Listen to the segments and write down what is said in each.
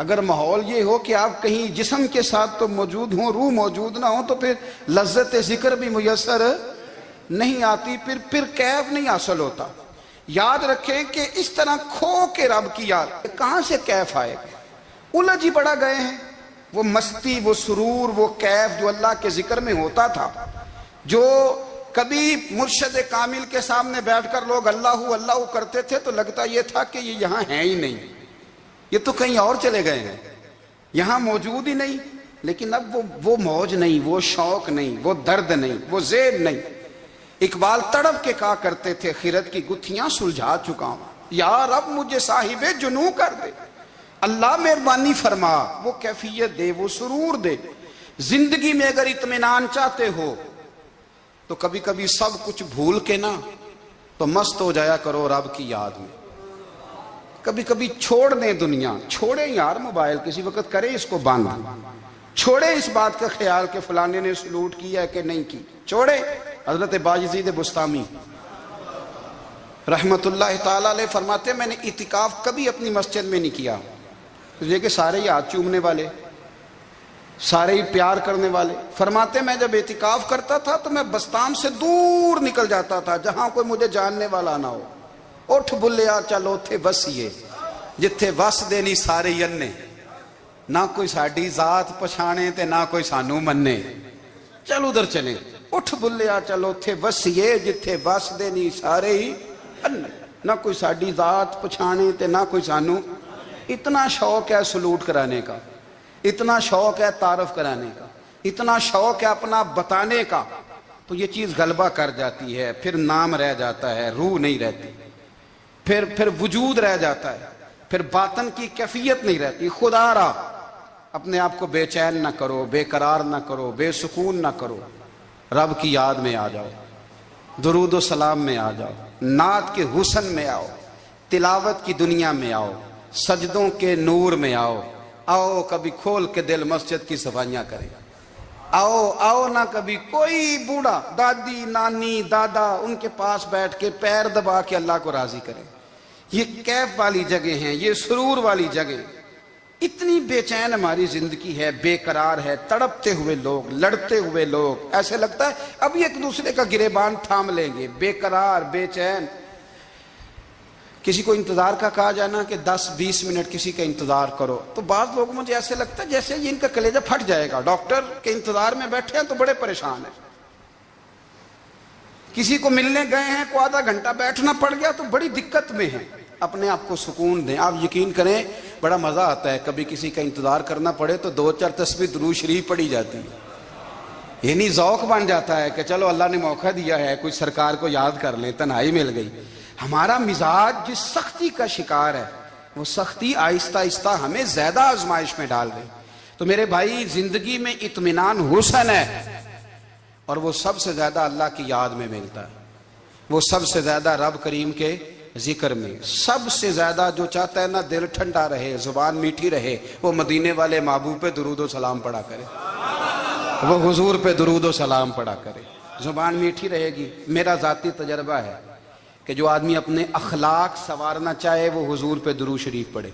اگر ماحول یہ ہو کہ آپ کہیں جسم کے ساتھ تو موجود ہوں، روح موجود نہ ہو، تو پھر لذت ذکر بھی میسر نہیں آتی، پھر کیف نہیں حاصل ہوتا۔ یاد رکھیں کہ اس طرح کھو کے رب کی یاد کہاں سے کیف آئے گا؟ الجھ ہی پڑا گئے ہیں۔ وہ مستی، وہ سرور، وہ کیف جو اللہ کے ذکر میں ہوتا تھا، جو کبھی مرشد کامل کے سامنے بیٹھ کر لوگ اللہ اللہ کرتے تھے تو لگتا یہ تھا کہ یہ یہاں ہیں ہی نہیں، یہ تو کہیں اور چلے گئے ہیں، یہاں موجود ہی نہیں۔ لیکن اب وہ موج نہیں، وہ شوق نہیں، وہ درد نہیں، وہ ذیل نہیں۔ اقبال تڑپ کے کہا کرتے تھے خرد کی گتھیاں سلجھا چکا ہوں، یا رب مجھے صاحب جنوں کر دے، اللہ مہربانی فرما، وہ کیفیت دے، وہ سرور دے۔ زندگی میں اگر اطمینان چاہتے ہو تو کبھی کبھی سب کچھ بھول کے نا تو مست ہو جایا کرو رب کی یاد میں۔ کبھی کبھی چھوڑ دیں دنیا، چھوڑیں یار موبائل، کسی وقت کریں اس کو بند، چھوڑیں اس بات کا خیال کہ فلانے نے سلوٹ کیا ہے کہ نہیں کی، چھوڑیں۔ حضرت باجزید بستامی رحمت اللہ تعالیٰ علیہ فرماتے ہیں میں نے اعتکاف کبھی اپنی مسجد میں نہیں کیا، یہ کہ سارے ہی ہاتھ چومنے والے، سارے ہی پیار کرنے والے۔ فرماتے میں جب اعتکاف کرتا تھا تو میں بستام سے دور نکل جاتا تھا جہاں کوئی مجھے جاننے والا نہ ہو۔ اٹھ بلیا چلو تھے وسیے جتھے وس دے نہیں سارے ینے، نہ کوئی ساڈی ذات پچھانے تے نہ کوئی سانو مننے، چل ادھر چلیں۔ اٹھ بلیا چلو تھے وسیے جتھے وس دے نہیں سارے ہی انے، نہ کوئی ساڈی ذات پچھانے تے نہ کوئی سانو۔ اتنا شوق ہے سلوٹ کرانے کا، اتنا شوق ہے تعارف کرانے کا، اتنا شوق ہے اپنا بتانے کا، تو یہ چیز غلبہ کر جاتی ہے، پھر نام رہ جاتا ہے، روح نہیں رہتی، پھر وجود رہ جاتا ہے، پھر باطن کی کیفیت نہیں رہتی۔ خدا را اپنے آپ کو بے چین نہ کرو، بے قرار نہ کرو، بے سکون نہ کرو، رب کی یاد میں آ جاؤ، درود و سلام میں آ جاؤ، نعت کے حسن میں آؤ، تلاوت کی دنیا میں آؤ، سجدوں کے نور میں آؤ۔ آؤ کبھی کھول کے دل مسجد کی صفائیاں کریں، آؤ نہ کبھی کوئی بوڑھا، دادی، نانی، دادا، ان کے پاس بیٹھ کے پیر دبا کے اللہ کو راضی کریں۔ یہ کیف والی جگہ ہیں، یہ سرور والی جگہ۔ اتنی بے چین ہماری زندگی ہے، بے قرار ہے، تڑپتے ہوئے لوگ، لڑتے ہوئے لوگ، ایسے لگتا ہے ابھی ایک دوسرے کا گریبان تھام لیں گے، بے قرار، بے چین۔ کسی کو انتظار کا کہا جانا کہ 10-20 منٹ کسی کا انتظار کرو، تو بعض لوگ مجھے ایسے لگتا ہے جیسے ان کا کلیجہ پھٹ جائے گا، ڈاکٹر کے انتظار میں بیٹھے ہیں تو بڑے پریشان ہیں۔ کسی کو ملنے گئے ہیں کو آدھا گھنٹہ بیٹھنا پڑ گیا تو بڑی دقت میں ہیں۔ اپنے آپ کو سکون دیں۔ آپ یقین کریں بڑا مزہ آتا ہے، کبھی کسی کا انتظار کرنا پڑے تو 2-4 تسبیح درود شریف پڑھی جاتی ہے، یعنی ذوق بن جاتا ہے کہ چلو اللہ نے موقع دیا ہے، کوئی سرکار کو یاد کر لیں، تنہائی مل گئی۔ ہمارا مزاج جس سختی کا شکار ہے، وہ سختی آہستہ آہستہ ہمیں زیادہ آزمائش میں ڈال رہی۔ تو میرے بھائی زندگی میں اطمینان حسن ہے، اور وہ سب سے زیادہ اللہ کی یاد میں ملتا ہے، وہ سب سے زیادہ رب کریم کے ذکر میں۔ سب سے زیادہ جو چاہتا ہے نا دل ٹھنڈا رہے، زبان میٹھی رہے، وہ مدینے والے محبوب پہ درود و سلام پڑھا کرے، وہ حضور پہ درود و سلام پڑھا کرے، زبان میٹھی رہے گی۔ میرا ذاتی تجربہ ہے کہ جو آدمی اپنے اخلاق سنوارنا چاہے وہ حضور پہ درود شریف پڑھے،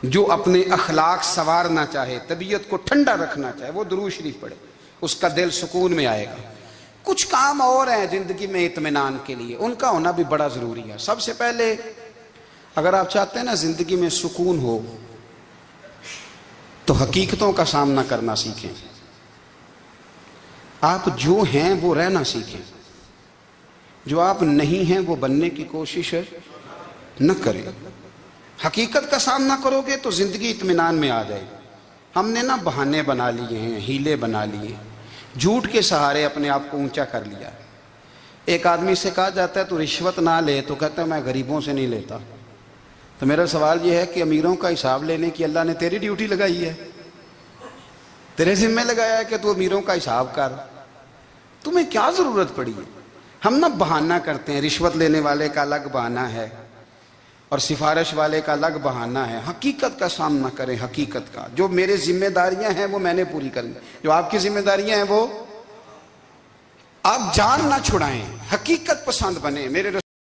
جو اپنے اخلاق سنوارنا چاہے، طبیعت کو ٹھنڈا رکھنا چاہے، وہ درود شریف پڑھے، اس کا دل سکون میں آئے گا۔ کچھ کام اور ہیں زندگی میں اطمینان کے لیے، ان کا ہونا بھی بڑا ضروری ہے۔ سب سے پہلے اگر آپ چاہتے ہیں نا زندگی میں سکون ہو تو حقیقتوں کا سامنا کرنا سیکھیں۔ آپ جو ہیں وہ رہنا سیکھیں، جو آپ نہیں ہیں وہ بننے کی کوشش نہ کریں۔ حقیقت کا سامنا کرو گے تو زندگی اطمینان میں آ جائے۔ ہم نے نا بہانے بنا لیے ہیں، ہیلے بنا لیے، جھوٹ کے سہارے اپنے آپ کو اونچا کر لیا۔ ایک آدمی سے کہا جاتا ہے تو رشوت نہ لے، تو کہتا ہے میں غریبوں سے نہیں لیتا۔ تو میرا سوال یہ ہے کہ امیروں کا حساب لینے کی اللہ نے تیری ڈیوٹی لگائی ہے، تیرے ذمہ لگایا ہے کہ تو امیروں کا حساب کر، تمہیں کیا ضرورت پڑی ہے؟ ہم نا بہانہ کرتے ہیں، رشوت لینے والے کا الگ بہانہ ہے اور سفارش والے کا الگ بہانہ ہے۔ حقیقت کا سامنا کریں، حقیقت کا۔ جو میرے ذمہ داریاں ہیں وہ میں نے پوری کرنی، جو آپ کی ذمہ داریاں ہیں وہ آپ جان نہ چھڑائیں، حقیقت پسند بنیں۔ میرے